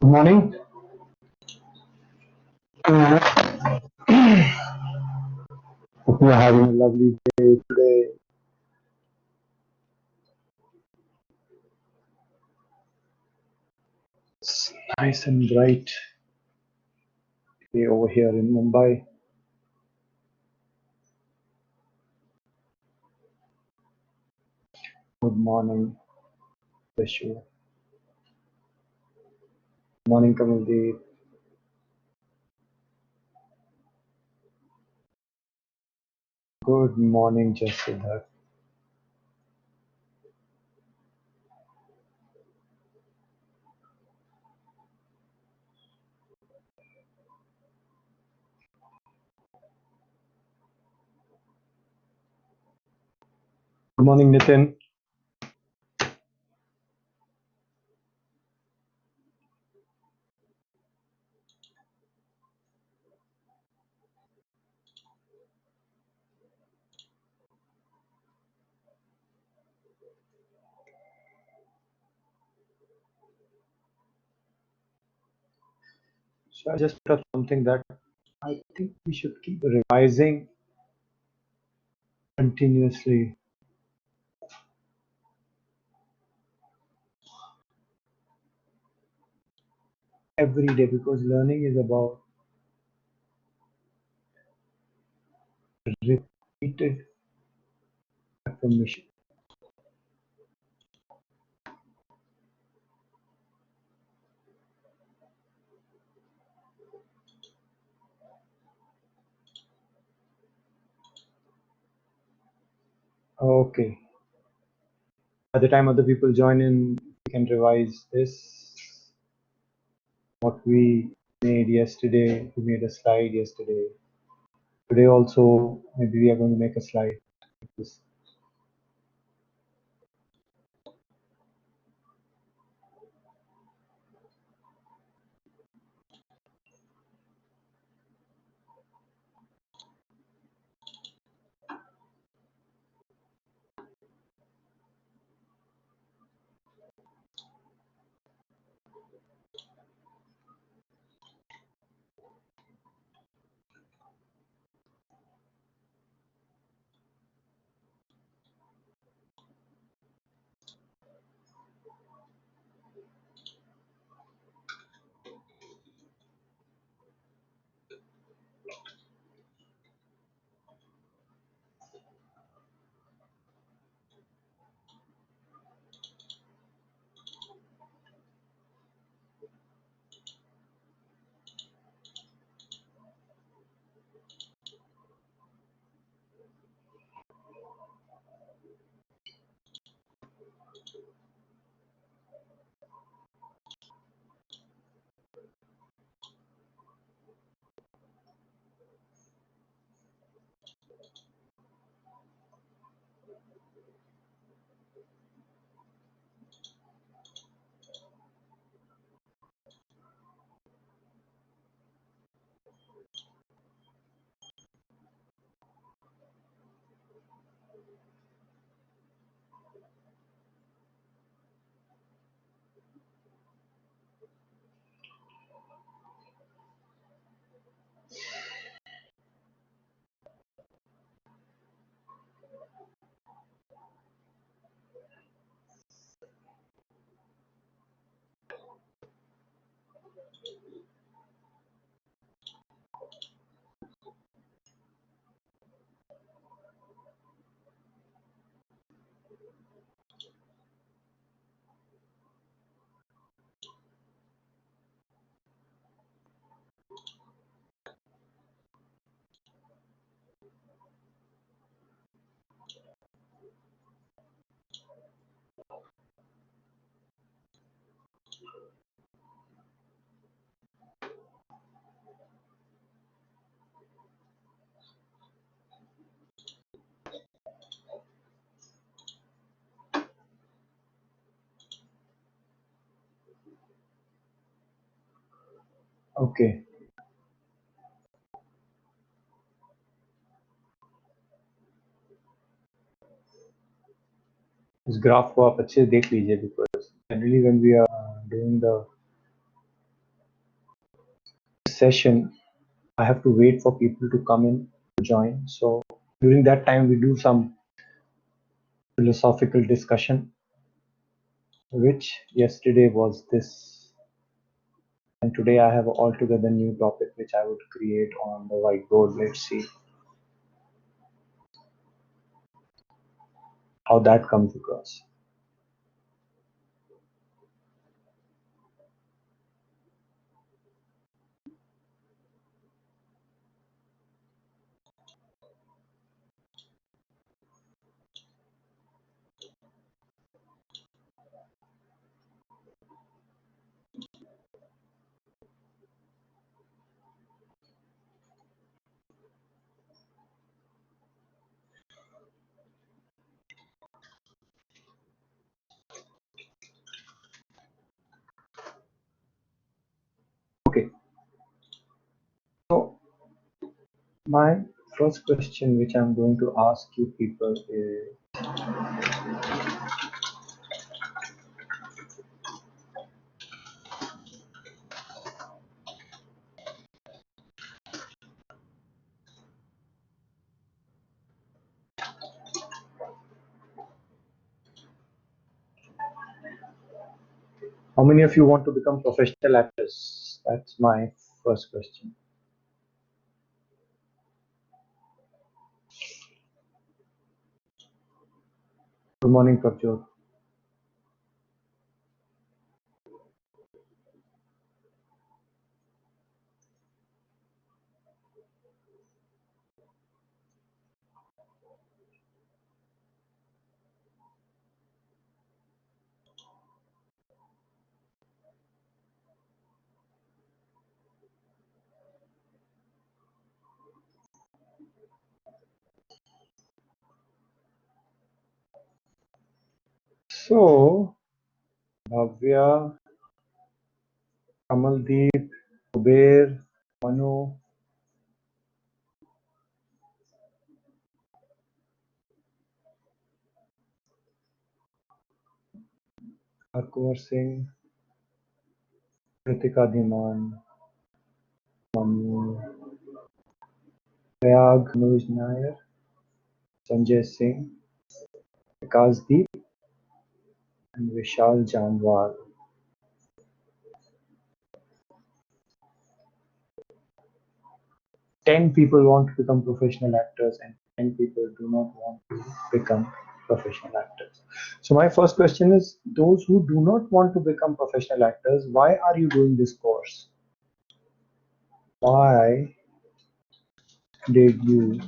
Good morning. Hope you are having a lovely day today. It's nice and bright day over here in Mumbai. Good morning, Vishu. Morning, Kamaldeep. Good morning, Jessica. Good morning, Nitin. So I just put up something that I think we should keep revising continuously every day because learning is about repeated affirmation. Okay. By the time other people join in, we can revise this. What we made yesterday, we made a slide yesterday. Today also, maybe we are going to make a slide. Like this. Okay. इस graph को आप अच्छे से देख लीजिए because generally when we are doing the this session, I have to wait for people to come in to join. So during that time, we do some philosophical discussion, which yesterday was this. And today I have altogether new topic which I would create on the whiteboard. Let's see how that comes across. Okay, so my first question which I'm going to ask you people is, how many of you want to become professional actors? That's my first question. Good morning, Prabjot. So, Bhavya, Kamaldeep, Kuber, Manu, Harkuvar Singh, Kritika Dhiman, Manu, Prayag, Anuj Nair, Sanjay Singh, Vikasdeep, and Vishal Jamwal. 10 people want to become professional actors and 10 people do not want to become professional actors. So my first question is, those who do not want to become professional actors, why are you doing this course? Why did you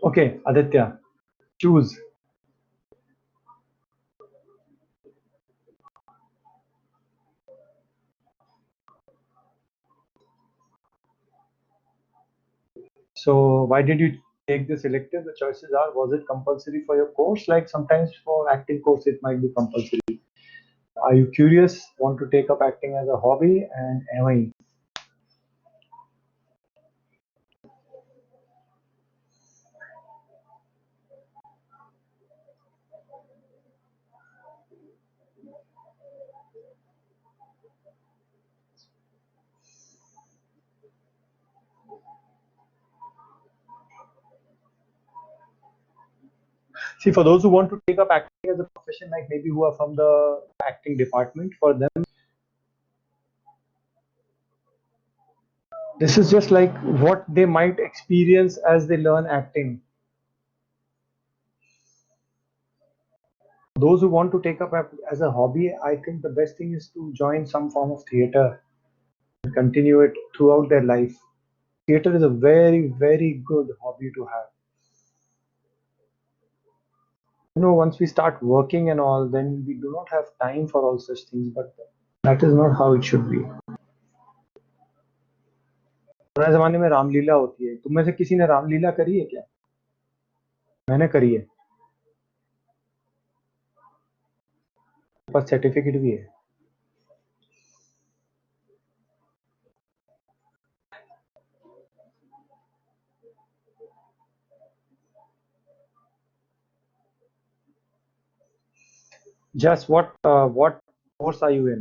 Okay, Aditya, choose. So why did you take this elective? The choices are, was it compulsory for your course? Like sometimes for acting course it might be compulsory. Are you curious, want to take up acting as a hobby, and am I? See, for those who want to take up acting as a profession, like maybe who are from the acting department, for them, this is just like what they might experience as they learn acting. Those who want to take up as a hobby, I think the best thing is to join some form of theater and continue it throughout their life. Theater is a very, very good hobby to have. Once we start working and all, then we do not have time for all such things, but that is not how it should be. पुराने जमाने में रामलीला होती है, तुम में से किसी ने रामलीला करी है क्या? मैंने करी है, पर सर्टिफिकेट भी है. Just what course are you in?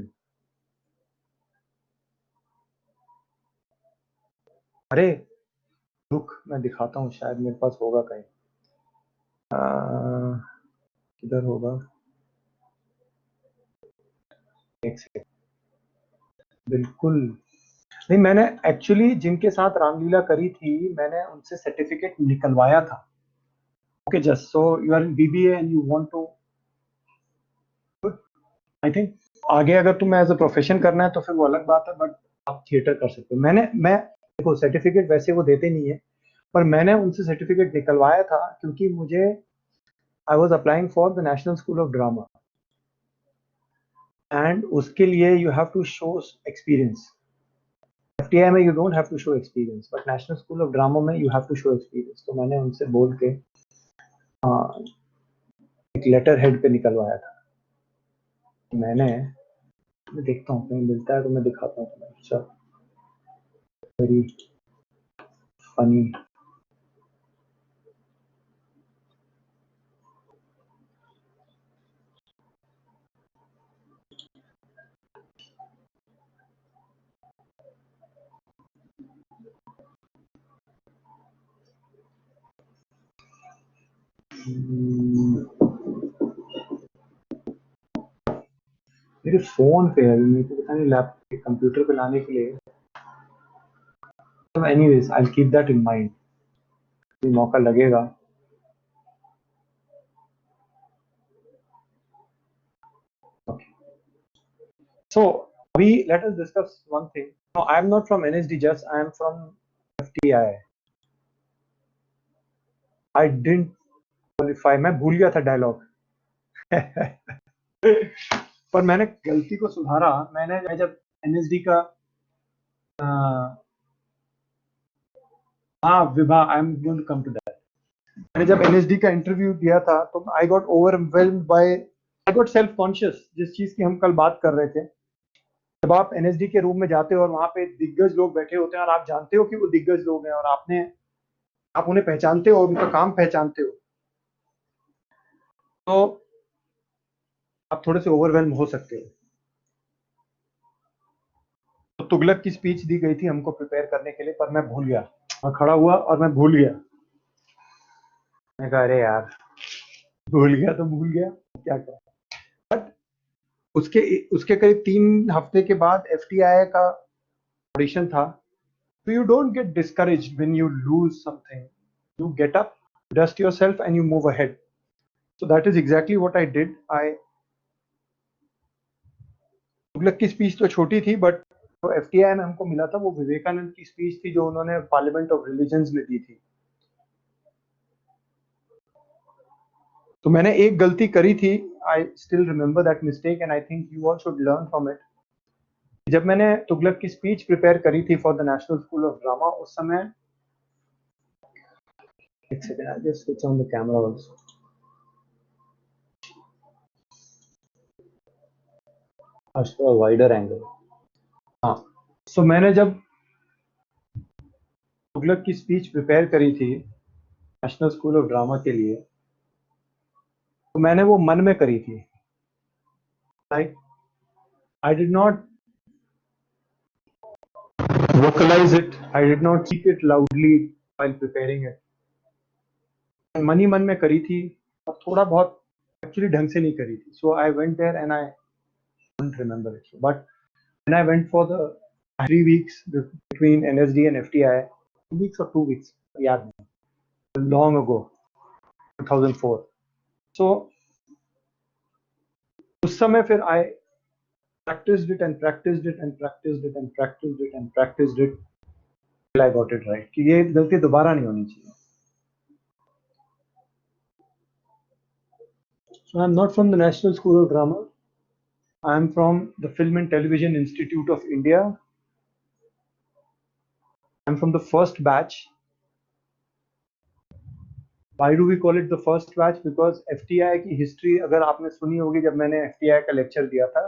अरे रुक, मैं दिखाता हूँ, शायद मेरे पास होगा कहीं. किधर होगा? एक सेकंड. बिल्कुल नहीं, मैंने एक्चुअली जिनके साथ रामलीला करी थी, मैंने उनसे सर्टिफिकेट निकलवाया था. Okay, just so you are in BBA and you want to, I think आगे अगर तुम्हें एज अ प्रोफेशन करना है तो फिर वो अलग बात है, बट आप थिएटर कर सकते हो. मैं देखो, सर्टिफिकेट वैसे वो देते नहीं है, पर मैंने उनसे सर्टिफिकेट निकलवाया था क्योंकि मुझे I was applying for the National School of Drama, and उसके लिए you have to show experience. FTI में you don't have to show experience, but National School of Drama में you have to show experience. तो मैंने उनसे बोल के एक लेटर हेड पे निकलवाया था. मैं देखता हूँ कहीं मिलता है तो मैं दिखाता हूँ तुम्हें. अच्छा, वेरी फनी. मेरे फोन पे है, मेरे को पता नहीं लैपटॉप कंप्यूटर पे लाने के लिए. Anyways, I will keep that in mind. मौका लगेगा. So let us discuss one thing. No, I am not from NSD, just I am from FTI. I didn't qualify. मैं भूल गया था डायलॉग. पर मैंने गलती को सुधारा. मैं जब NSD का विभा, I am going to come to that. मैंने जब NSD का इंटरव्यू दिया था तो I got overwhelmed by, I got self conscious, जिस चीज की हम कल बात कर रहे थे. जब आप NSD के रूम में जाते हो और वहां पे दिग्गज लोग बैठे होते हैं और आप जानते हो कि वो दिग्गज लोग हैं और आप उन्हें पहचानते हो और उनका काम पहचानते हो, तो आप थोड़े से ओवरवेल्म हो सकते हो. तो तुगलक की स्पीच दी गई थी हमको प्रिपेयर करने के लिए, पर मैं भूल गया. मैं खड़ा हुआ और मैं भूल गया. मैं कहा अरे यार, भूल गया तो भूल गया, क्या करें. बट उसके करीब 3 हफ्ते के बाद FTI का ऑडिशन था. So you don't get discouraged when you lose something. You get up, dust yourself, and you move ahead. So that is exactly what I did. Tughlaq की स्पीच तो छोटी थी, बट जो FTI में हमको मिला था वो विवेकानंद की स्पीच थी जो उन्होंने पार्लियामेंट ऑफ रिलीजन्स में दी थी. तो मैंने एक गलती करी थी. I still remember that mistake and I think you all should learn from it. जब मैंने तुगलक की स्पीच प्रिपेयर करी थी for the National School of drama, उस समय, एक second, I just switch on the camera also. अच्छा, वाइडर एंगल. हाँ, सो मैंने जब तुगलक की स्पीच प्रिपेयर करी थी नेशनल स्कूल ऑफ ड्रामा के लिए, तो मैंने वो मन में करी थी. Like I did not vocalize it, I did not speak it loudly while preparing it. मन ही मन में करी थी. और थोड़ा बहुत एक्चुअली ढंग से नहीं करी थी. So I went there and I don't remember it, but when I went for the 3 weeks between NSD and FTI, 2 weeks or 2 weeks, याद नहीं, long ago, 2004. So उस समय फिर I practiced it and practiced it and practiced it and practiced it and practiced it till I got it right कि ये गलती दोबारा नहीं होनी चाहिए. So I'm not from the National School of Drama. I'm from the Film and Television Institute of India. I'm from the first batch. Why do we call it the first batch? Because FTI की history अगर आपने सुनी होगी, जब मैंने FTI का lecture दिया था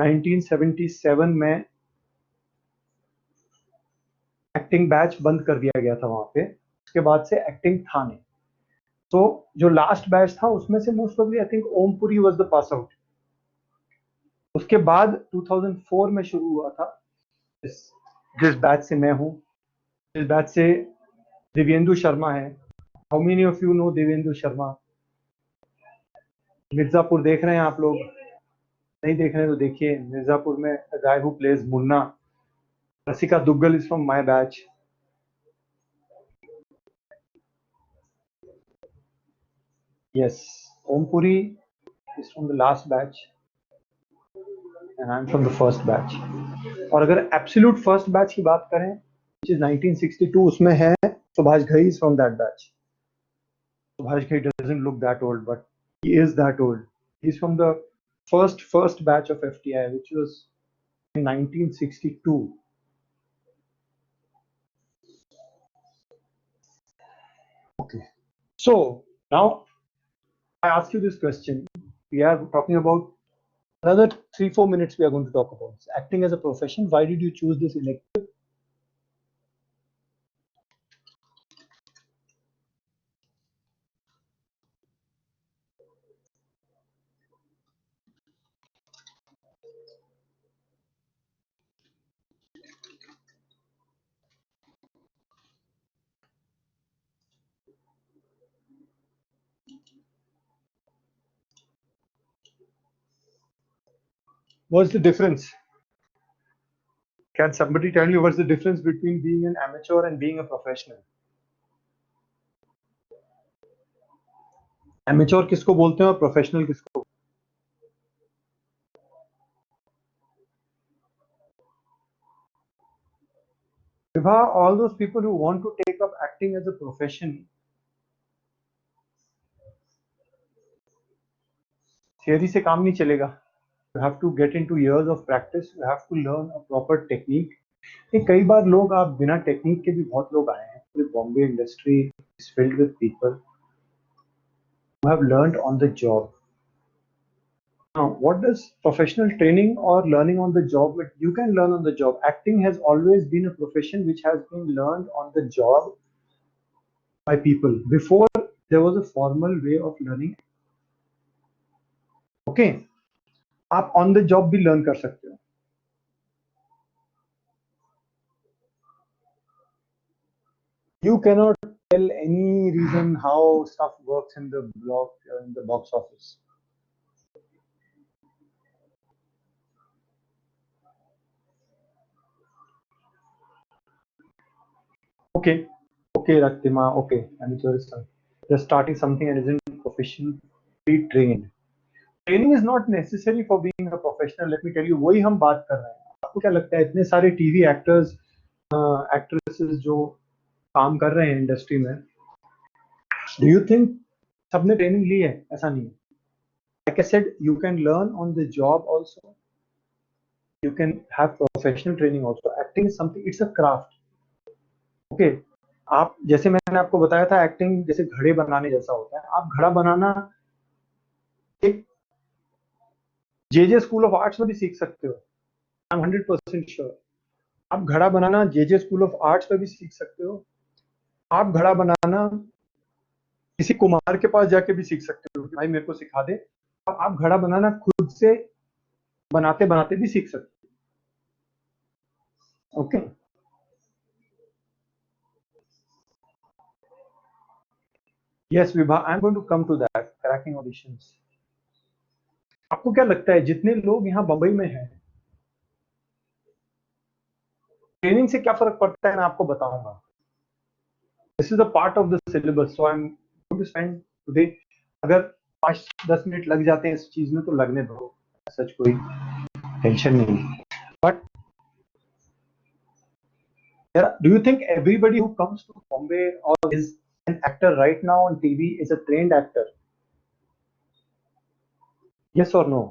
1977 में, एक्टिंग बैच बंद कर दिया गया था वहां पे. उसके बाद से एक्टिंग था नहीं. तो जो लास्ट बैच था उसमें से most probably I think Om Puri was the pass out. उसके बाद 2004 में शुरू हुआ था जिस बैच से मैं हूँ. इस बैच से दिव्येंदु शर्मा है. How many of you know Divyendu Sharma? Mirzapur देख रहे हैं आप लोग? नहीं देख रहे हैं तो देखिए, मिर्जापुर में the guy who plays Munna, Rasika Duggal is from my batch. Yes, Om Puri is from the last batch and I'm from the first batch. और अगर एब्सोल्यूट फर्स्ट बैच की बात करें which is 1962, उसमें है Subhash Ghai is from that batch. Subhash Ghai doesn't look that old, but he is that old. He's from the first batch of FTI, which was in 1962. Okay. So now I ask you this question. We are talking about another 3-4 minutes. We are going to talk about acting as a profession. Why did you choose this elective? What's the difference? Can somebody tell me what's the difference between being an amateur and being a professional? Amateur किसको बोलते हैं और professional किसको? Vibha, all those people who want to take up acting as a profession, theory से काम नहीं चलेगा. You have to get into years of practice. You have to learn a proper technique. कई बार लोग, आप बिना टेक्निक के भी बहुत लोग आए हैं. पूरी Bombay industry is filled with people who have learned on the job. Now, what does professional training or learning on the job? You can learn on the job. Acting has always been a profession which has been learned on the job by people. Before, there was a formal way of learning. Okay, आप on the job भी learn कर सकते हो. You cannot tell any reason how stuff works in the box office. Okay, Raktima, okay, amateur. Just starting something and isn't professionally trained. Training is not necessary for being a professional. Let me tell you, वही हम बात कर रहे हैं. आपको क्या लगता है इतने सारे टीवी एक्टर्स एक्ट्रेसेस जो काम कर रहे हैं इंडस्ट्री में, do you think सबने ट्रेनिंग ली है? ऐसा नहीं है. Like I said, you can learn on the job also. You can have professional training also. Acting is something, it's a craft. Okay, आप जैसे मैंने आपको बताया था, एक्टिंग जैसे घड़े बनाने जैसा होता है. आप घड़ा बनाना एक जे स्कूल ऑफ आर्ट्स में भी सीख सकते हो. I am 100% sure. आप घड़ा बनाना जे स्कूल ऑफ आर्ट्स में भी सीख सकते हो. आप घड़ा बनाना किसी कुम्हार के पास जाके भी सीख सकते हो कि भाई मेरे को सिखा दे. आप घड़ा बनाना खुद से बनाते बनाते भी सीख सकते हो. Okay. Yes, Vibha, I'm going to come to that. Cracking auditions. आपको क्या लगता है जितने लोग यहाँ बंबई में हैं, ट्रेनिंग से क्या फर्क पड़ता है? मैं आपको बताऊंगा। This is a part of the syllabus, so I am going to spend today. अगर 5-10 मिनट लग जाते हैं इस चीज में तो लगने दो, सच कोई टेंशन नहीं। But do you think everybody who comes to Bombay or is an actor right now on TV is a trained actor? Yes or no?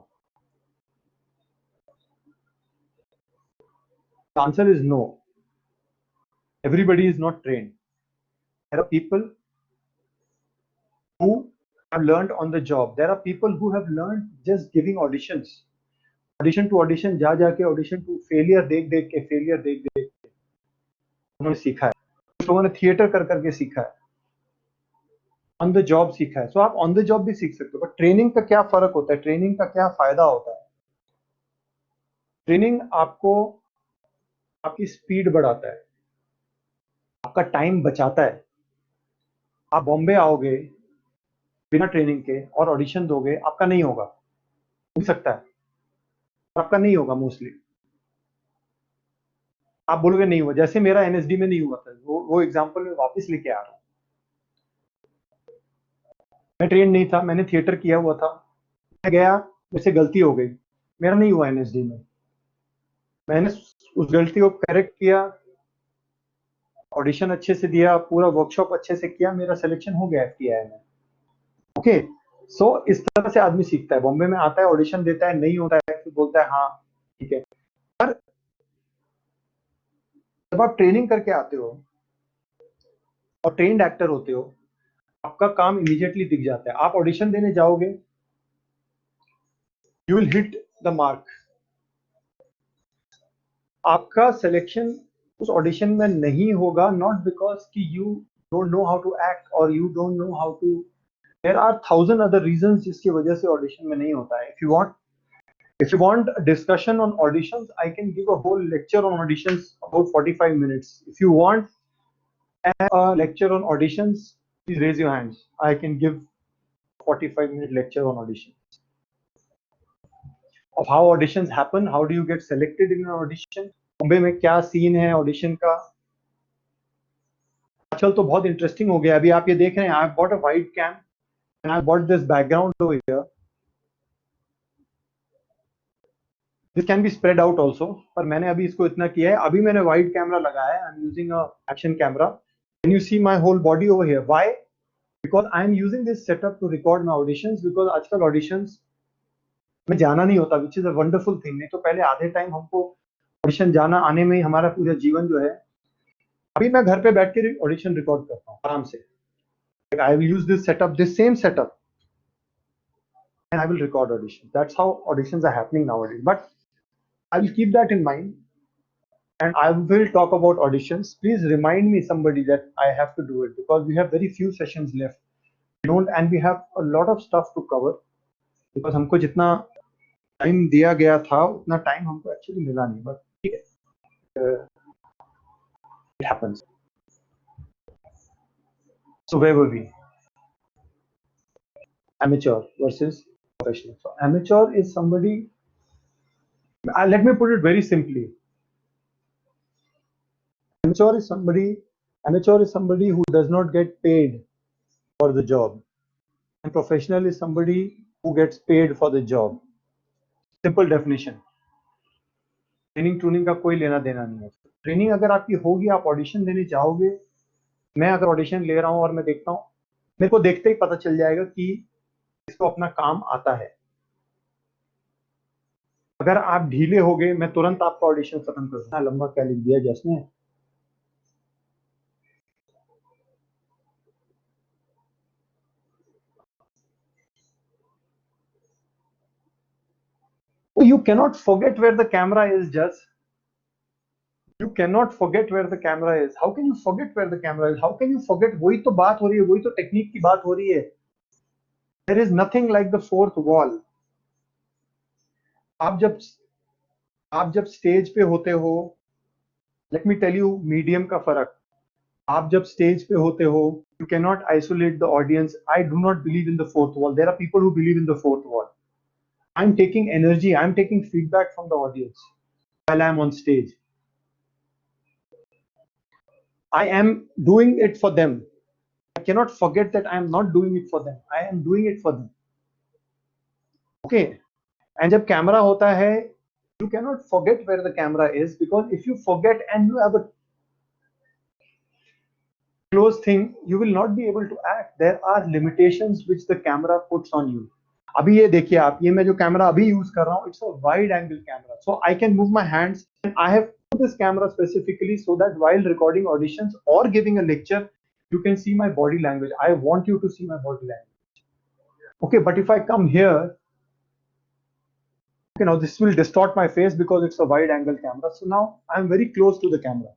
The answer is no. Everybody is not trained. There are people who have learned on the job. There are people who have learned just giving auditions. Audition to audition जा जाके, audition to failure देख देख के, failure देख देख के उन्होंने सीखा है। कुछ लोगों ने थिएटर कर करके सीखा है, ऑन द जॉब सीखा है। सो आप ऑन द जॉब भी सीख सकते हो। बट ट्रेनिंग का क्या फर्क होता है, ट्रेनिंग का क्या फायदा होता है? ट्रेनिंग आपको आपकी स्पीड बढ़ाता है, आपका टाइम बचाता है। आप बॉम्बे आओगे बिना ट्रेनिंग के और ऑडिशन दोगे, आपका नहीं होगा, हो सकता है आपका नहीं होगा मोस्टली। आप बोलोगे नहीं हुआ, जैसे मेरा एनएसडी में नहीं हुआ था, वो एग्जांपल में वापस लेके आ रहा हूँ। मैं ट्रेन नहीं था, मैंने थिएटर किया हुआ था, मैं गया, मुझसे गलती हो गई, मेरा नहीं हुआ एनएसडी में। मैंने उस गलती को करेक्ट किया, ऑडिशन अच्छे से दिया, पूरा वर्कशॉप अच्छे से किया, मेरा सिलेक्शन हो गया एफटीआई में। ओके, सो इस तरह से आदमी सीखता है। बॉम्बे में आता है, ऑडिशन देता है, नहीं होता है, फिर बोलता है हाँ ठीक है। पर जब आप ट्रेनिंग करके आते हो और ट्रेन्ड एक्टर होते हो, आपका काम इमीडिएटली दिख जाता है। आप ऑडिशन देने जाओगे, you will hit the mark. आपका सिलेक्शन उस ऑडिशन में नहीं होगा, नॉट बिकॉज कि you don't know how to act और you don't know how to, there are 1000 other reasons जिसकी वजह से ऑडिशन में नहीं होता है। If you want a discussion on auditions, I can give a whole lecture on auditions about 45 minutes. If you want a lecture on auditions, please raise your hands. I can give 45-minute lecture on auditions. Of how auditions happen, how do you get selected in an audition? Bombay में क्या scene है audition का? आजकल तो बहुत interesting हो गया। अभी आप ये देख रहे हैं, I bought a wide cam and I bought this background over here. This can be spread out also, पर मैंने अभी इसको इतना किया है। अभी मैंने वाइड कैमरा लगाया है, I am using a action camera. Can you see my whole body over here? Why? Because I am using this setup to record my auditions. Because आजकल ऑडिशंस में जाना नहीं होता, which is a wonderful thing. नहीं तो पहले आधे time हमको ऑडिशन जाना आने में ही हमारा पूरा जीवन जो है। अभी मैं घर पे बैठ के ऑडिशन रिकॉर्ड करता हूँ आराम से। I will use this setup, this same setup, and I will record auditions. That's how auditions are happening nowadays. But I will keep that in mind and I will talk about auditions. Please remind me somebody that I have to do it because we have very few sessions left. We don't, and we have a lot of stuff to cover because हमको जितना time दिया गया था उतना time हमको actually मिला नहीं, but ठीक है, it happens. So where were we? Amateur versus professional. So amateur is somebody, let me put it very simply. Amateur is somebody who does not get paid for the job, and professional is somebody who gets paid for the job. Simple definition. Training ट्रूनिंग का कोई लेना देना नहीं है। Training अगर आपकी होगी, आप ऑडिशन देने जाओगे। मैं अगर ऑडिशन ले रहा हूँ और मैं देखता हूँ, मेरे को देखते ही पता चल जाएगा कि इसको अपना काम आता है। अगर आप ढीले हो गए, मैं तुरंत आपका ऑडिशन खत्म कर दूंगा। लंबा क्या लिख दिया जस ने? You cannot forget where the camera is, Just. You cannot forget where the camera is. How can you forget where the camera is? How can you forget? वही तो बात हो रही है, वही तो टेक्निक की बात हो रही है। There is nothing like the fourth wall. आप जब स्टेज पे होते हो, let me tell you medium का फर्क। आप जब स्टेज पे होते हो, you cannot isolate the audience. I do not believe in the fourth wall. There are people who believe in the fourth wall. I'm taking energy, I'm taking feedback from the audience while I'm on stage. I am doing it for them. I cannot forget that I am not doing it for them. I am doing it for them. Okay. And जब camera होता है, you cannot forget where the camera is, because if you forget and you have a close thing, you will not be able to act. There are limitations which the camera puts on you. अभी ये देखिए आप, ये मैं जो camera अभी use कर रहा हूँ, it's a wide angle camera, so I can move my hands, and I have put this camera specifically so that while recording auditions or giving a lecture, you can see my body language. I want you to see my body language. Okay, but if I come here, okay, now this will distort my face because it's a wide angle camera. So now I'm very close to the camera.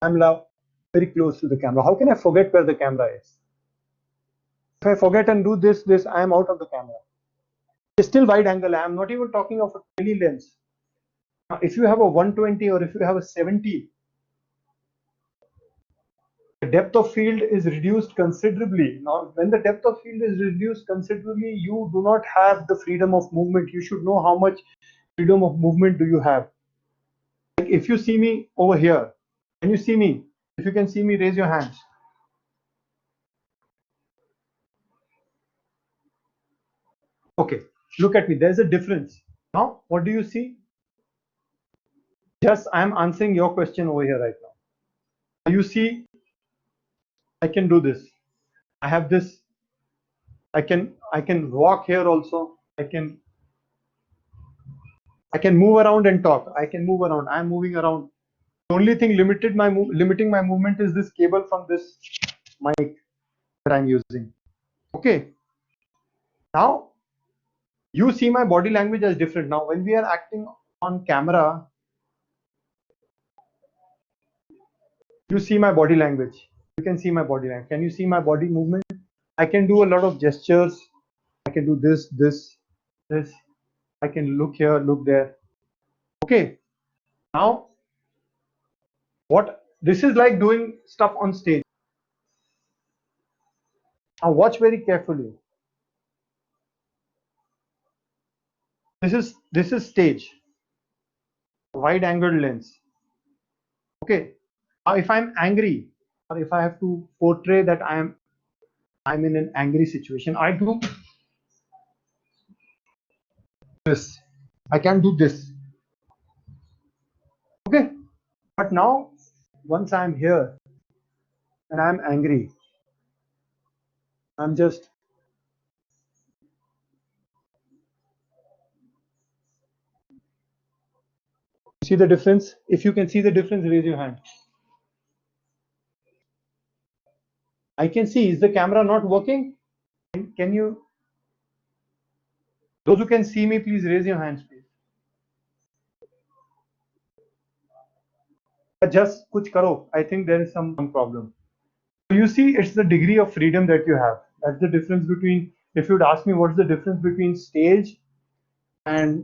I'm now very close to the camera. How can I forget where the camera is? If I forget and do this, I am out of the camera. It's still wide angle. I am not even talking of a tele lens. Now, if you have a 120 or if you have a 70, the depth of field is reduced considerably. Now, when the depth of field is reduced considerably, you do not have the freedom of movement. You should know how much freedom of movement do you have. Like if you see me over here, can you see me? If you can see me, raise your hands. Okay, look at me. There's a difference. Now, what do you see? Just I am answering your question over here right now. You see, I can do this. I have this. I can walk here also. I can move around and talk. I can move around. I'm moving around. The only thing limiting my movement is this cable from this mic that I'm using. Okay. Now you see my body language as different. Now when we are acting on camera, you see my body language. You can see my body language. Can you see my body movement? I can do a lot of gestures. I can do this, this, this. I can look here, look there. Okay. Now, what this is like doing stuff on stage. Now watch very carefully. This is stage, wide angled lens. Okay. Now if I'm angry, or if I have to portray that I'm in an angry situation, I do this. I can do this. Okay. But now once I'm here and I'm angry, I'm just see the difference. If you can see the difference, raise your hand. I can see. Is the camera not working? Can you? Those who can see me, please raise your hands, please. Just kuch karo. I think there is some problem. So you see, it's the degree of freedom that you have. That's the difference between. If you'd ask me what's the difference between stage and,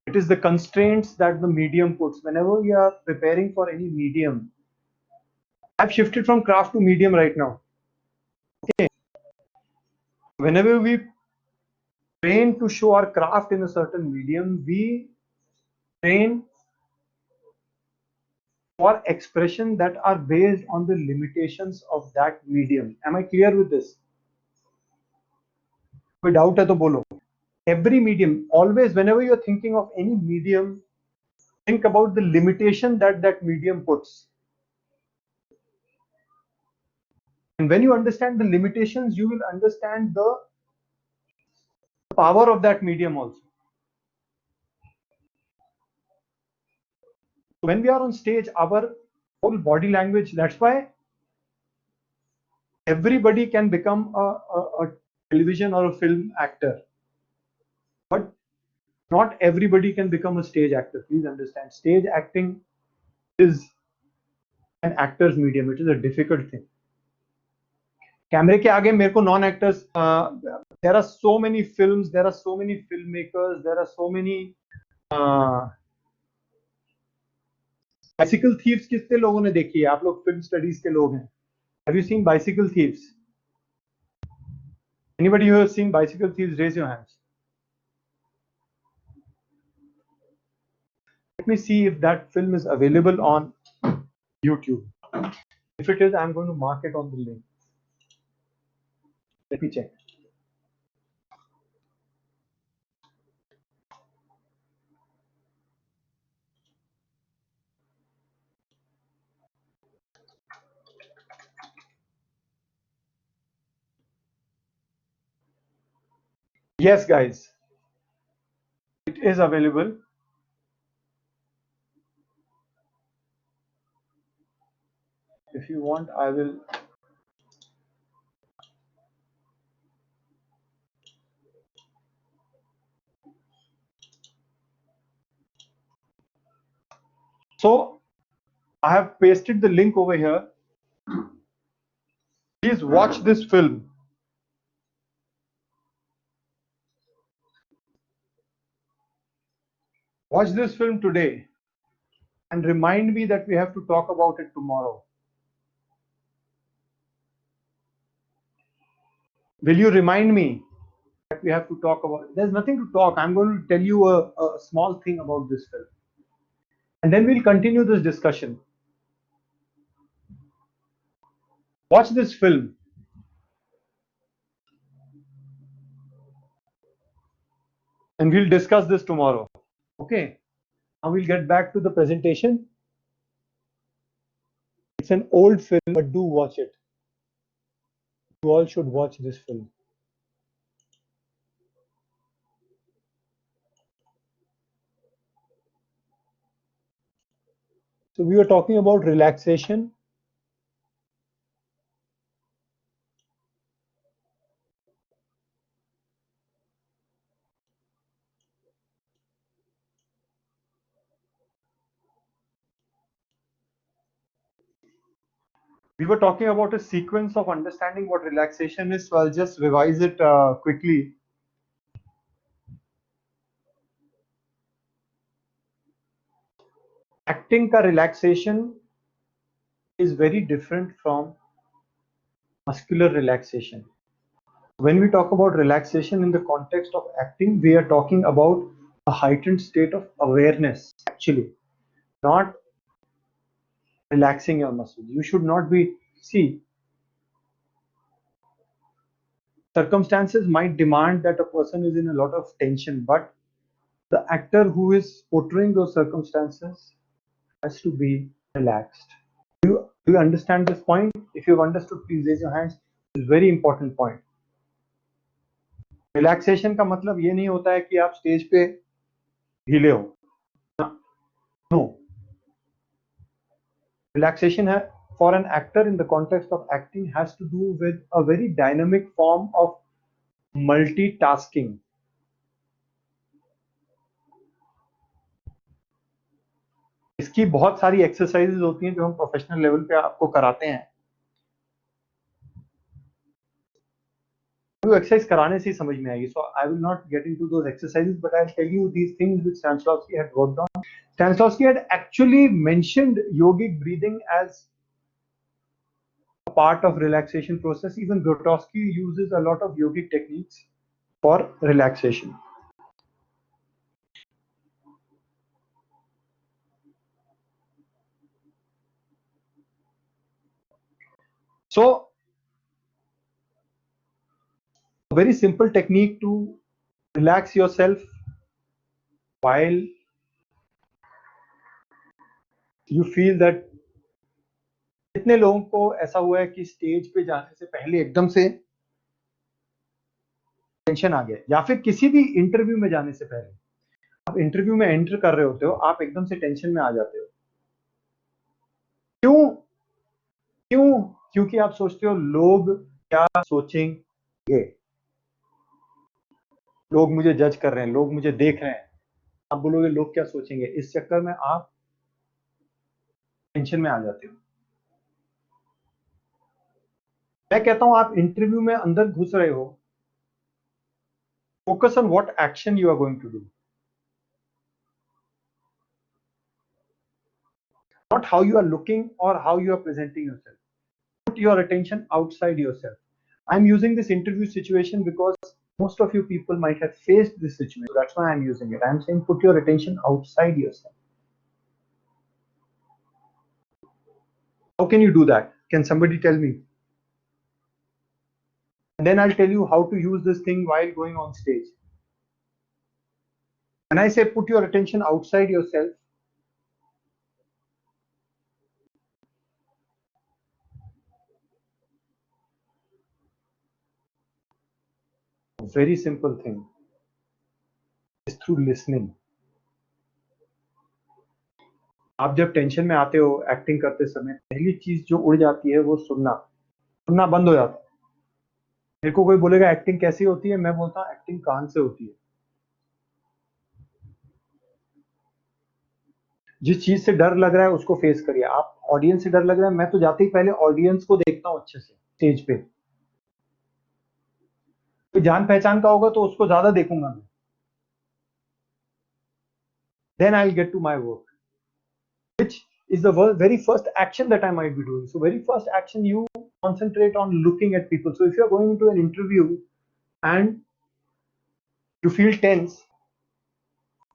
it is the constraints that the medium puts. Whenever we are preparing for any medium, I've shifted from craft to medium right now. Okay. Whenever we train to show our craft in a certain medium, we train for expression that are based on the limitations of that medium. Am I clear with this? कोई doubt है तो बोलो. Every medium, always whenever you're thinking of any medium, think about the limitation that that medium puts. And when you understand the limitations, you will understand the power of that medium also. When we are on stage, our whole body language, that's why everybody can become a television or a film actor, but not everybody can become a stage actor. Please understand, stage acting is an actor's medium. It is a difficult thing. कैमरे के आगे मेरे को non actors, there are so many films, there are so many filmmakers, there are so many bicycle thieves कितने लोगों ने देखी है? आप लोग फिल्म स्टडीज के लोग हैं. Have you seen bicycle thieves? Anybody who has seen bicycle thieves, raise your hands. Let me see if that film is available on YouTube. If it is, I'm going to mark it on the link. Let me check. Yes, guys, it is available. If you want, I will. So I have pasted the link over here. Please watch this film. Watch this film today and remind me that we have to talk about it tomorrow. Will you remind me that we have to talk about it? There's nothing to talk. I'm going to tell you a small thing about this film. And then we'll continue this discussion. Watch this film. And we'll discuss this tomorrow. Okay. Now we'll get back to the presentation. It's an old film, but do watch it. You all should watch this film. So we were talking about relaxation. We were talking about a sequence of understanding what relaxation is. So I'll just revise it quickly. Acting ka relaxation is very different from muscular relaxation. When we talk about relaxation in the context of acting, we are talking about a heightened state of awareness, actually, not relaxing your muscles. You should not be, see, circumstances might demand that a person is in a lot of tension, but the actor who is portraying those circumstances has to be relaxed. Do you understand this point? If you've understood, please raise your hands. It's a very important point. Relaxation का मतलब ये नहीं होता है कि आप stage पे ढीले हो. No. Relaxation for an actor in the context of acting has to do with a very dynamic form of multitasking. इसकी बहुत सारी एक्सरसाइजेज होती हैं जो हम प्रोफेशनल लेवल पे आपको कराते हैं. वो एक्सरसाइज कराने से ही समझ में आएगी. So I will not get into those exercises, but I'll tell you these things which Stanislavski had wrote down. Stanislavski had actually mentioned yogic breathing as a part of relaxation process. Even Grotowski uses a lot of yogic techniques for relaxation. So a very simple technique to relax yourself while you feel that कितने लोगों को ऐसा हुआ है कि stage पे जाने से पहले एकदम से टेंशन आ गया, या फिर किसी भी इंटरव्यू में जाने से पहले आप इंटरव्यू में एंटर कर रहे होते हो, आप एकदम से टेंशन में आ जाते हो. क्यों? क्यों? क्योंकि आप सोचते हो लोग क्या सोचेंगे, लोग मुझे जज कर रहे हैं, लोग मुझे देख रहे हैं. आप बोलोगे लोग क्या सोचेंगे, इस चक्कर में आप टेंशन में आ जाते हो. मैं कहता हूं आप इंटरव्यू में अंदर घुस रहे हो, focus on what action you are going to do. not how you are looking or how you are presenting yourself. Put your attention outside yourself. I'm using this interview situation because most of you people might have faced this situation. So that's why I'm using it. I'm saying put your attention outside yourself. How can you do that? Can somebody tell me? And then I'll tell you how to use this thing while going on stage. When I say put your attention outside yourself, a very simple thing is through listening. आप जब tension में आते हो acting करते समय, पहली चीज जो उड़ जाती है वो सुनना बंद हो जाता है। मेरे को कोई बोलेगा एक्टिंग कैसी होती है, मैं बोलता हूँ एक्टिंग कान से होती है। जिस चीज से डर लग रहा है उसको फेस करिए। आप ऑडियंस से डर लग रहा है, मैं तो जाते ही पहले ऑडियंस को देखता हूँ अच्छे से स्टेज पे। कोई जान पहचान का होगा तो उसको ज्यादा देखूंगा मैं। Then I'll get to my work, which is the very first action that I might be doing. So very first action, you concentrate on looking at people. So if you're going into an interview and you feel tense,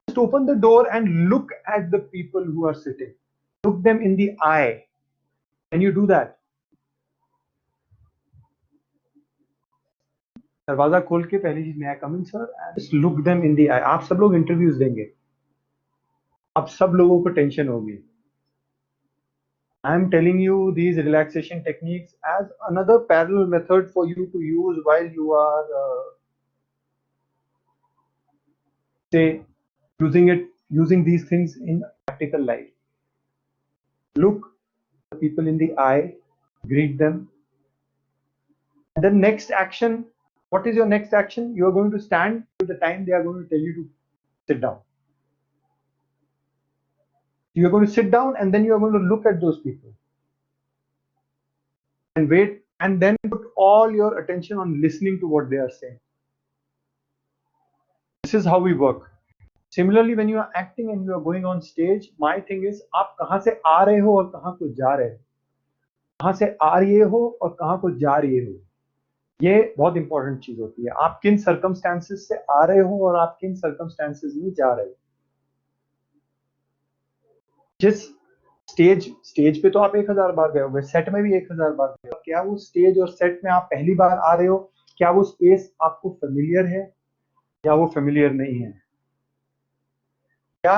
just open the door and look at the people who are sitting. Look them in the eye. Can you do that? दरवाजा खोल के पहली चीज मैं coming sir and just look them in the eye. आप सब लोग interviews देंगे, आप सब लोगों को टेंशन होगी। I am telling you these relaxation techniques as another parallel method for you to use while you are say using these things in practical life. Look the people in the eye, greet them, and the next action. What is your next action? You are going to stand till the time they are going to tell you to sit down. You are going to sit down and then you are going to look at those people and wait, and then put all your attention on listening to what they are saying. This is how we work. Similarly, when you are acting and you are going on stage, my thing is आप कहाँ से आ रहे हो और कहाँ को जा रहे हो, कहाँ से आ रहे हो और कहाँ को जा रहे हो, ये बहुत इंपॉर्टेंट चीज होती है। आप किन सर्कमस्टेंसेस से आ रहे हो और आप किन सर्कमस्टेंसेस में जा रहे हो। जिस स्टेज पे तो आप 1000 बार गए होंगे, सेट में भी 1000 बार गए हो। क्या वो स्टेज और सेट में आप पहली बार आ रहे हो? क्या वो स्पेस आपको फेमिलियर है या वो फेमिलियर नहीं है? क्या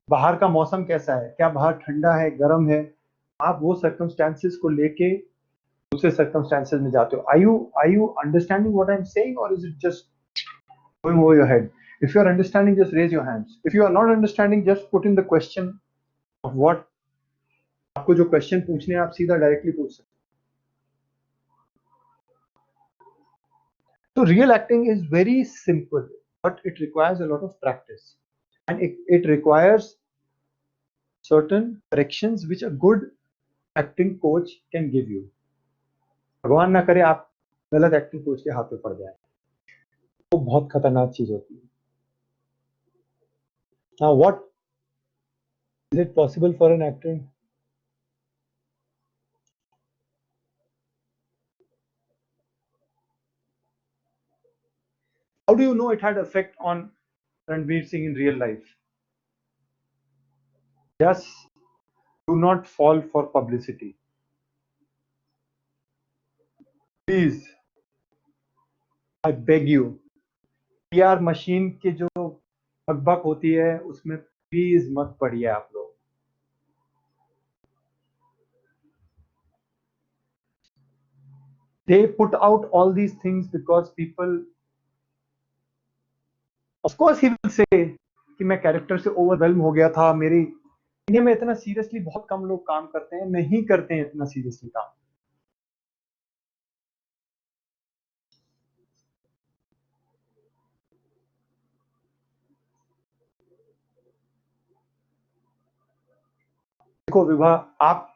बाहर का मौसम कैसा है? क्या बाहर ठंडा है, गर्म है? आप वो सर्कमस्टेंसेस को लेके दूसरे सर्कमस्टेंसेस में जाते हो। Are you understanding what I'm saying, or is it just going over your head? If you are understanding, just raise your hands. If you are not understanding, just put in the question of what आपको जो question पूछने हैं आप सीधा directly पूछ सकते हो। So real acting is very simple, but it requires a lot of practice, and it requires certain corrections which a good acting coach can give you. भगवान ना करे आप गलत एक्टिंग कोच के हाथ पे पड़ जाए, वो बहुत खतरनाक चीज होती है। Now what is it possible for an actor? How do you know it had effect on Ranveer Singh in real life? Just do not fall for publicity. Please, I beg you. PR machine की जो बकबक होती है उसमें please मत पड़िए आप लोग। They put out all these things because people, of course he will say कि मैं कैरेक्टर से ओवरवेल्म हो गया था। मेरी इंडिया में इतना सीरियसली बहुत कम लोग काम करते हैं, नहीं करते हैं इतना सीरियसली काम। देखो विभा, आप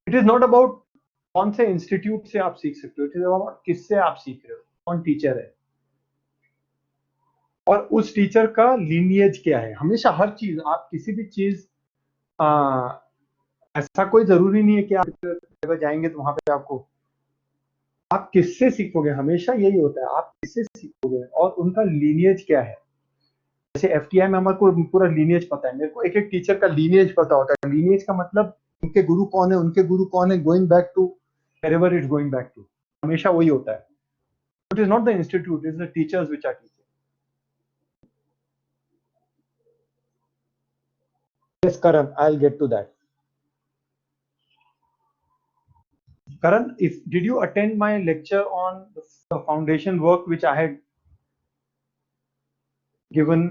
इट इज नॉट अबाउट कौन से इंस्टीट्यूट से आप सीख सकते हो, इट इज अबाउट किससे आप सीख रहे हो, कौन टीचर है और उस टीचर का लीनिएज क्या है। हमेशा हर चीज, आप किसी भी चीज ऐसा कोई जरूरी नहीं है कि आप जगह जाएंगे तो वहां पे आपको, आप किससे सीखोगे, हमेशा यही होता है, आप किससे सीखोगे और उनका लीनियज क्या है। जैसे एफटीआई में हमारे को पूरा लीनियज पता है, मेरे को एक एक टीचर का लीनियज पता होता है। लीनियज का मतलब उनके गुरु कौन है, उनके गुरु कौन है, going back to wherever it's going back to, हमेशा वही होता है। It is not the institute, it is the teachers which are teaching. Yes, Karan, I'll get to that. Karan, if did you attend my lecture on the foundation work which I had given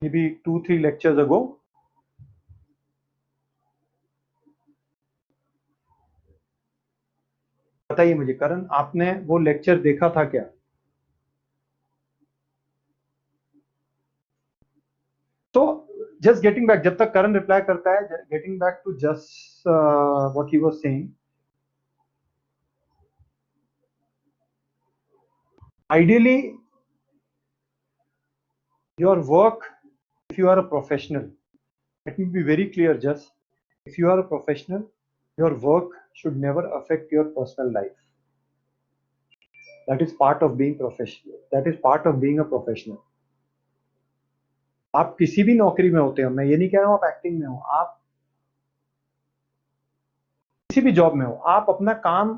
maybe 2-3 lectures ago? बताइए मुझे करण, आपने वो lecture देखा था क्या? तो just getting back, जब तक करण रिप्लाई करता है, getting back to just what he was saying, ideally your work, if you are a professional, let me be very clear, just if you are a professional, your work should never affect your personal life. That is part of being professional, that is part of being a professional. आप किसी भी नौकरी में होते हो, मैं ये नहीं कह रहा हूं आप एक्टिंग में हो, आप किसी भी जॉब में हो, आप अपना काम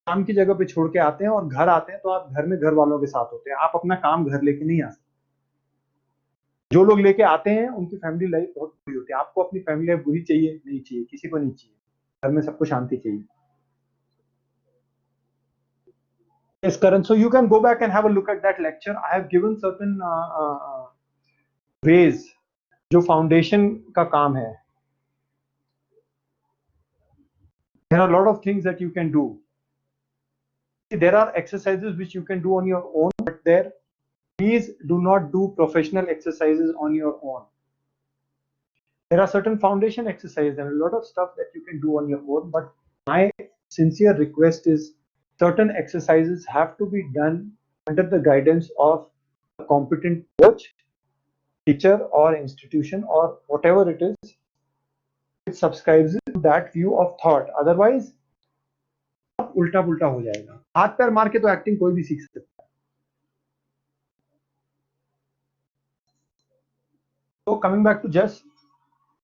काम की जगह पे छोड़ के आते हैं और घर आते हैं तो आप घर में घर वालों के साथ होते हैं, आप अपना काम घर लेके नहीं आ सकते। जो लोग लेके आते हैं उनकी फैमिली लाइफ बहुत बुरी होती है। आपको अपनी फैमिली लाइफ बुरी चाहिए? नहीं चाहिए, किसी को नहीं चाहिए, घर में सबको शांति चाहिए। Yes, Karan. So you can go back and have a look at that lecture. I have given certain ways जो फाउंडेशन का काम है. There are a lot of things that you can do. There are exercises which you can do on your own, but there, please do not do professional exercises on your own. There are certain foundation exercises and a lot of stuff that you can do on your own, but my sincere request is certain exercises have to be done under the guidance of a competent coach, teacher or institution or whatever it is, which subscribes to that view of thought. Otherwise उल्टा पुल्टा हो जाएगा। हाथ पैर मार के तो acting कोई भी सीख सकता है। So coming back to Jess,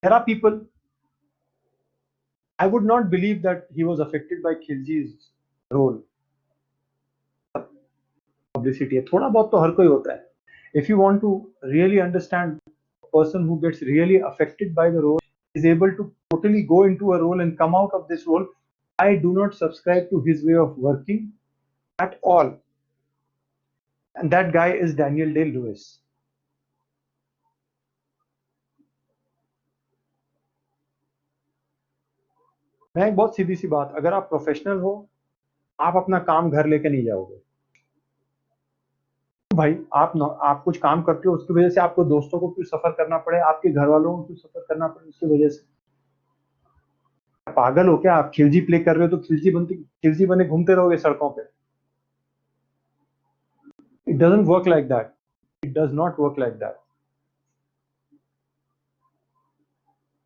there are people, I would not believe that he was affected by Khilji's role. Publicity है, थोड़ा बहुत तो हर कोई होता है। If you want to really understand a person who gets really affected by the role, is able to totally go into a role and come out of this role, I do not subscribe to his way of working at all. And that guy is Daniel Day-Lewis. मैं एक बहुत सीधी सी बात, अगर आप professional हो, आप अपना काम घर लेके नहीं जाओगे भाई। आप कुछ काम करते हो, उसकी वजह से आपको दोस्तों को क्यों सफर करना पड़े, आपके घर वालों को क्यों सफर करना पड़े उसकी वजह से? पागल हो क्या? आप खिलजी प्ले कर रहे हो तो खिलजी बने घूमते रहोगे सड़कों पे? It doesn't work like that, it does not work like that,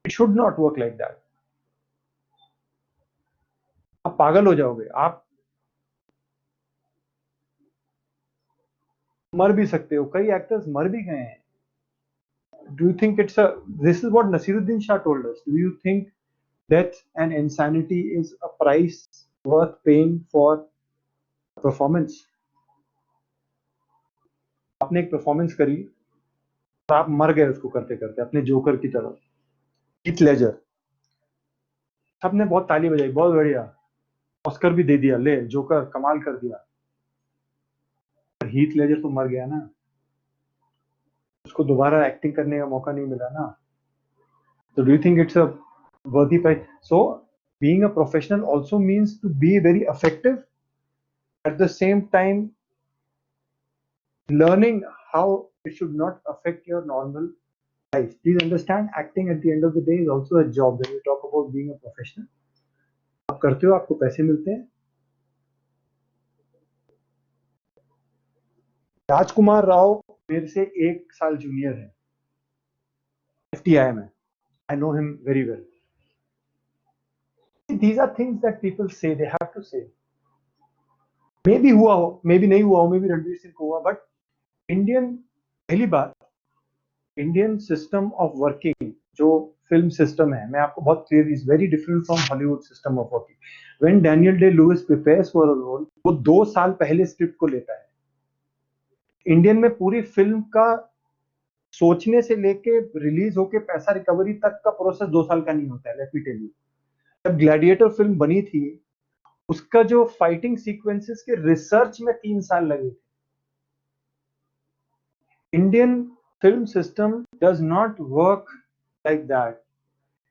it should not work like that. आप पागल हो जाओगे, आप मर भी सकते हो, कई एक्टर्स मर भी गए हैं। Do you think this is what Nasiruddin Shah told us? Do you think death and insanity is a price worth paying for performance? आपने एक परफॉर्मेंस करी और आप मर गए उसको करते करते, अपने जोकर की तरह। हीथ लेजर, सबने बहुत ताली बजाई, बहुत बढ़िया, ऑस्कर भी दे दिया, ले जोकर कमाल कर दिया। हीथ लेजर तो मर गया ना, उसको दोबारा एक्टिंग करने का मौका नहीं मिला ना। So do you think it's a worthy price? So being a professional also means to be very effective, at the same time learning how it should not affect your normal life. Please understand, acting at the end of the day is also a job. When we talk about being a professional, आप करते हो, आपको पैसे मिलते हैं। राजकुमार राव मेरे से 1 साल जूनियर है एफटीआई में, I know him very well. these are things that people say, they have to say. Maybe हुआ हो, maybe नहीं हुआ हो, maybe रणवीर सिंह को हुआ, but Indian, पहली बात, इंडियन सिस्टम ऑफ वर्किंग जो फिल्म सिस्टम है, मैं आपको बहुत clear, is very different from Hollywood system of working. When Daniel Day Lewis prepares for a role, वो 2 साल पहले स्क्रिप्ट को लेता है. इंडियन में पूरी फिल्म का सोचने से लेके रिलीज होके पैसा रिकवरी तक का प्रोसेस 2 साल का नहीं होता है. लेट मी टेल यू, जब ग्लैडिएटर फिल्म बनी थी, उसका जो फाइटिंग सीक्वेंसेस के रिसर्च में 3 साल लगे थे. Indian film system does not work like that.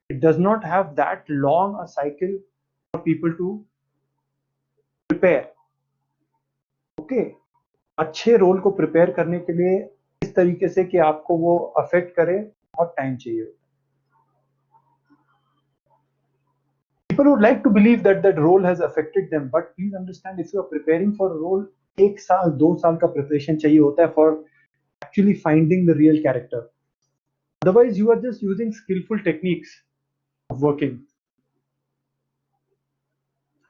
It does not have that long a cycle for people to prepare. Okay, अच्छे रोल को प्रिपेयर करने के लिए इस तरीके से कि आपको वो अफेक्ट करे, बहुत टाइम चाहिए. People would like to believe that that role has affected them, but please understand, if you are preparing for a role, 1 साल 2 साल का प्रिपरेशन चाहिए होता है for actually finding the real character. Otherwise, you are just using skillful techniques of working.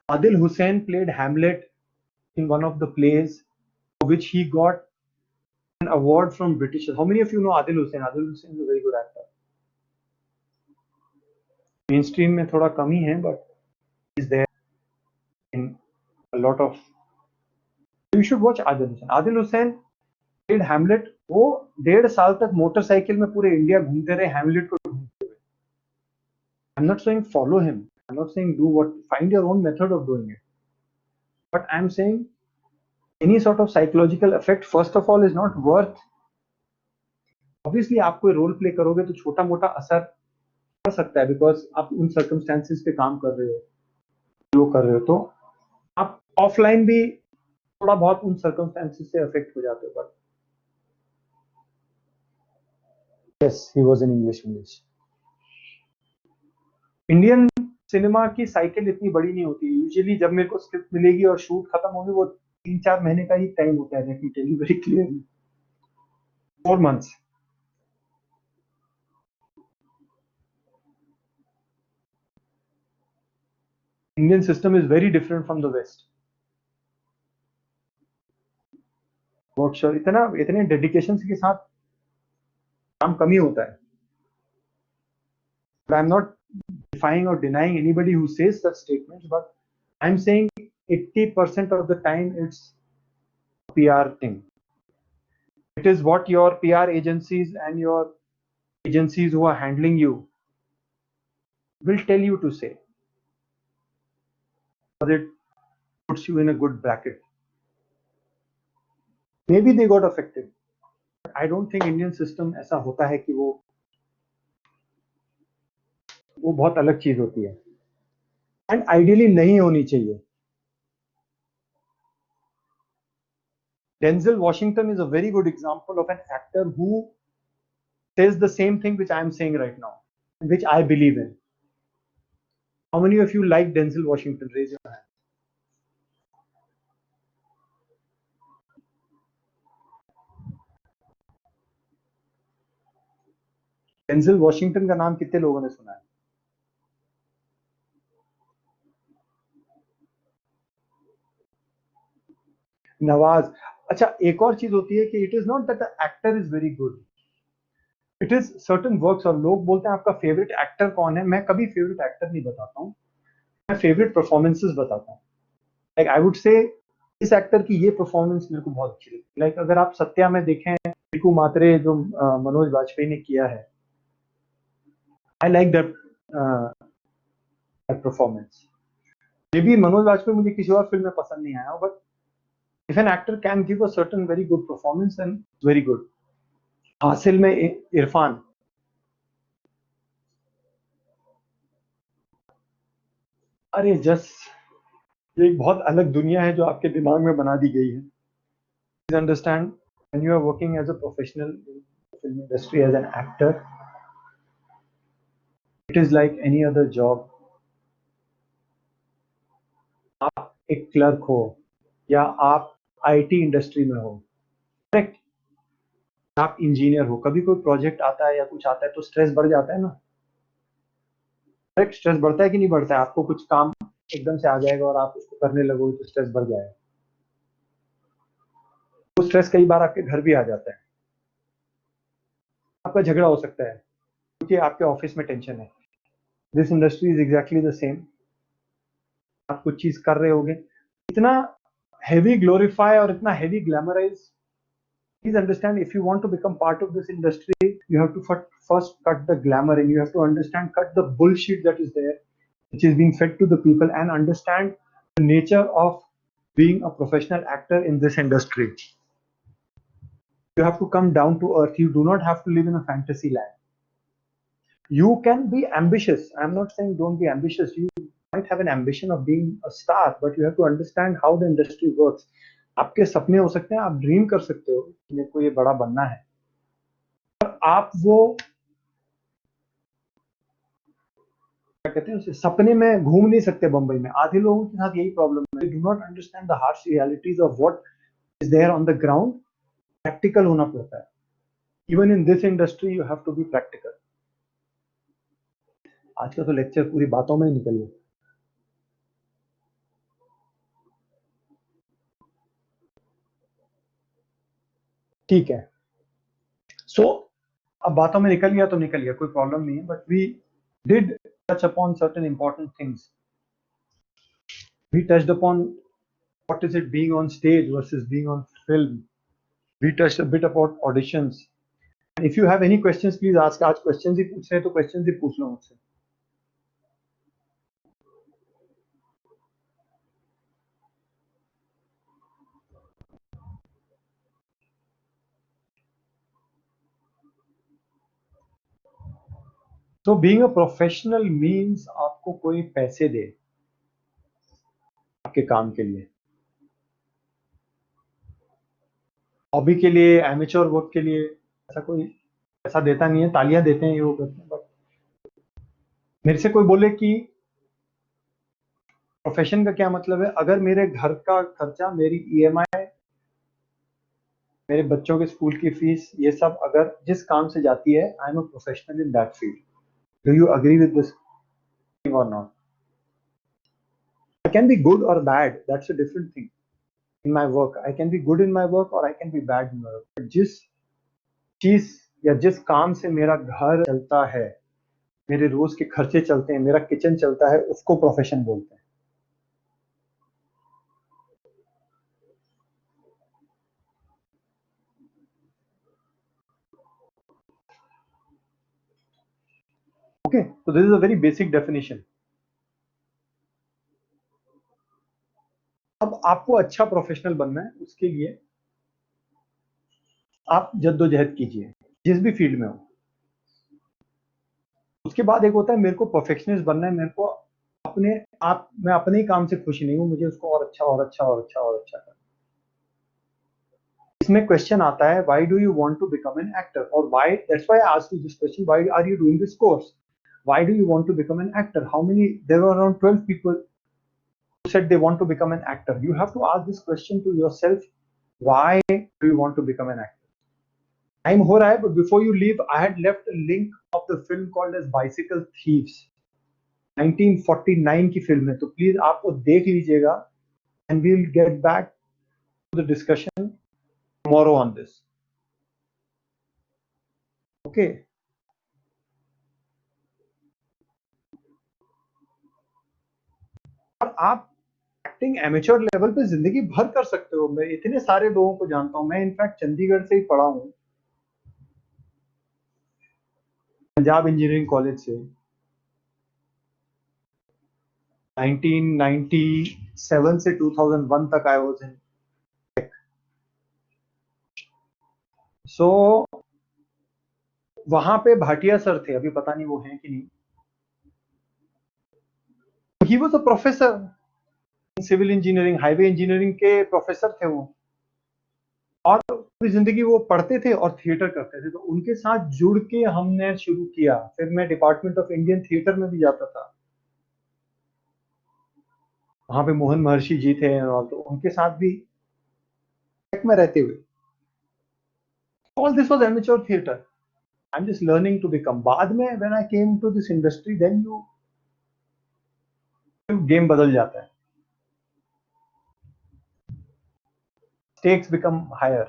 Adil Hussain played Hamlet in one of the plays, for which he got an award from British. How many of you know Adil Hussain? Adil Hussain is a very good actor. Mainstream में थोड़ा कम ही है, but he's there in a lot of. You should watch Adil Hussain. Adil Hussain played Hamlet. वो 1.5 साल तक motorcycle में पूरे India घूमते रहे हैमलेट को ढूंढते हुए. I'm not saying follow him. I'm not saying do what. Find your own method of doing it. But I'm saying any sort of psychological effect, first of all, is not worth. Obviously, आप कोई role play करोगे तो छोटा मोटा असर पड़ सकता है, बिकॉज आप उन सर्कमस्टेंसेस पे काम कर रहे हो, जो कर रहे हो, तो आप ऑफलाइन भी थोड़ा बहुत उन सर्कमस्टेंसेस से अफेक्ट हो जाते हो. But yes, he was in English. Indian cinema की साइकिल इतनी बड़ी नहीं होती. यूजुअली जब मेरे को स्क्रिप्ट मिलेगी और शूट खत्म होगी, वो 3-4 महीने का ही टाइम होता है. Let me tell you very clearly, 4 months. Indian system is very different from the West. Workshop इतने डेडिकेशन के साथ काम कम ही होता है. But I'm not defying or denying anybody who says such statements, but I'm saying 80% of the time it's a PR thing. It is what your PR agencies and your agencies who are handling you will tell you to say, or it puts you in a good bracket. Maybe they got affected. I don't think Indian system ऐसा होता है कि वो बहुत अलग चीज होती है, एंड आइडियली नहीं होनी चाहिए. Denzel Washington is a very good example of an actor who says the same thing which I am saying right now, which I believe in. How many of you like Denzel Washington? Raise your hand. Denzel Washington का नाम कितने लोगों ने सुना है? नवाज. अच्छा, एक और चीज होती है कि it is not that the actor is very good, it is certain works. और लोग बोलते हैं आपका फेवरेट एक्टर कौन है. मैं कभी फेवरेट एक्टर नहीं बताता हूँ, मैं फेवरेट परफॉर्मेंसेस बताता हूँ. लाइक आई वुड से इस एक्टर की ये परफॉर्मेंस मेरे को बहुत अच्छी लगी. लाइक अगर आप सत्या में देखें, पिकू मात्रे जो मनोज वाजपेयी ने किया है, I like that performance. May be Manoj Vajpayee मुझे किसी और फिल्म में पसंद नहीं आया, but if an actor can give a certain very good performance, then it's very good. हासिल में इरफान. अरे जस्ट ये एक बहुत अलग दुनिया है जो आपके दिमाग में बना दी गई है. Please understand, when you are working as a professional in the film industry as an actor, it is like any other job. आप एक क्लर्क हो या आप आईटी इंडस्ट्री में हो, करेक्ट, आप इंजीनियर हो, कभी कोई प्रोजेक्ट आता है या कुछ आता है तो स्ट्रेस बढ़ जाता है ना. स्ट्रेस बढ़ता है कि नहीं बढ़ता है? आपको कुछ काम एकदम से आ जाएगा और आप उसको करने लगोगे तो स्ट्रेस बढ़ जाएगा। वो स्ट्रेस कई बार आपके घर भी आ जाता है, आपका झगड़ा हो सकता है क्योंकि आपके ऑफिस में टेंशन है। This industry is exactly the same. आप कुछ चीज कर रहे होगे, इतना हेवी ग्लोरीफाई और इतना heavy glamorise. Please understand, if you want to become part of this industry, you have to first cut the glamour and you have to understand, cut the bullshit that is there, which is being fed to the people, and understand the nature of being a professional actor in this industry. You have to come down to earth. You do not have to live in a fantasy land. You can be ambitious. I'm not saying don't be ambitious. You might have an ambition of being a star, but you have to understand how the industry works. आपके सपने हो सकते हैं, आप dream कर सकते हो कि मेरे को ये बड़ा बनना है, पर आप वो क्या कहते हैं उसे, सपने में घूम नहीं सकते बंबई में। आधे लोगों के साथ यही प्रॉब्लम है, do not understand the harsh realities of what is there on the ground. Practical होना पड़ता है। Even in this industry you have to be practical. आज का तो लेक्चर पूरी बातों में ही निकल गया। ठीक है, सो अब बातों में निकल गया तो निकल गया, कोई प्रॉब्लम नहीं है, but we did touch upon certain important things. We touched upon what is it being on stage versus being on film. We touched a bit about auditions. And if you have any questions, please ask. आज questions ही पूछ रहे हैं तो questions ही पूछ लो मुझसे। तो being a professional means आपको कोई पैसे दे आपके काम के लिए, हॉबी के लिए, एमेच्योर वर्क के लिए ऐसा कोई पैसा देता नहीं है। तालियां देते हैं ये वो करते हैं, बट मेरे से कोई बोले कि प्रोफेशन का क्या मतलब है, अगर मेरे घर का खर्चा, मेरी ईएमआई, मेरे बच्चों के स्कूल की फीस, ये सब अगर जिस काम से जाती है, I am a professional in that field. Do you agree with this और not? I can be good or bad. That's a different thing. In my work, I can be good in my work or I can be bad in my work. But जिस चीज या जिस काम से मेरा घर चलता है, मेरे रोज के खर्चे चलते हैं, मेरा किचन चलता है, उसको प्रोफेशन बोलते हैं। Okay, so this is a very basic definition. अब आपको अच्छा प्रोफेशनल बनना है, उसके लिए आप जद्दोजहद कीजिए जिस भी फील्ड में हो। उसके बाद एक होता है मेरे को परफेक्शनिस्ट बनना है, मेरे को अपने आप, मैं अपने ही काम से खुश नहीं हूँ, मुझे उसको और अच्छा और अच्छा और अच्छा और अच्छा करना। इसमें क्वेश्चन आता है, why do you want to become an actor, or why, that's why I asked you this question, why are you doing this course, why do you want to become an actor? How many, there were around 12 people who said they want to become an actor. You have to ask this question to yourself, why do you want to become an actor? Time हो रहा है, but before you leave, I had left a link of the film called as Bicycle Thieves. 1949 की film है, तो please आप वो देख लीजिएगा, and we'll get back to the discussion tomorrow on this. Okay. और आप एक्टिंग एमेच्योर लेवल पे जिंदगी भर कर सकते हो। मैं इतने सारे लोगों को जानता हूँ, मैं इनफैक्ट चंडीगढ़ से ही पढ़ा हूँ, पंजाब इंजीनियरिंग कॉलेज से। 1997 से 2001 तक आई वाज इन टेक। सो वहां पे भाटिया सर थे, अभी पता नहीं वो हैं कि नहीं। He was a professor in civil engineering, highway engineering के प्रोफेसर थे वो, और पूरी जिंदगी वो पढ़ते थे और थिएटर करते थे, तो उनके साथ जुड़ के हमने शुरू किया। फिर मैं डिपार्टमेंट ऑफ इंडियन थिएटर में भी जाता था, वहां पे मोहन महर्षि जी थे, और तो उनके साथ भी टेक में रहते हुए, all this was amateur theatre. I am just learning to become. बाद में when I came to this industry, then you game बदल जाता है, stakes become higher.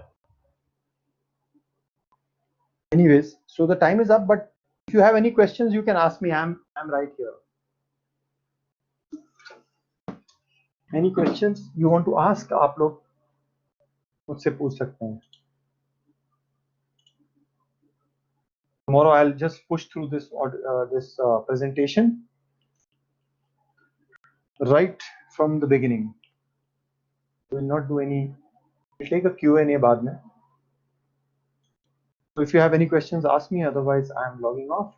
Anyways, so the time is up, but if you have any questions, you can ask me. I'm right here. Any questions you want to ask, आप लोग मुझसे पूछ सकते हैं. Tomorrow I'll just push through this presentation right from the beginning. We will not do any. We'll take a Q&A बाद में. So if you have any questions, ask me. Otherwise, I'm logging off.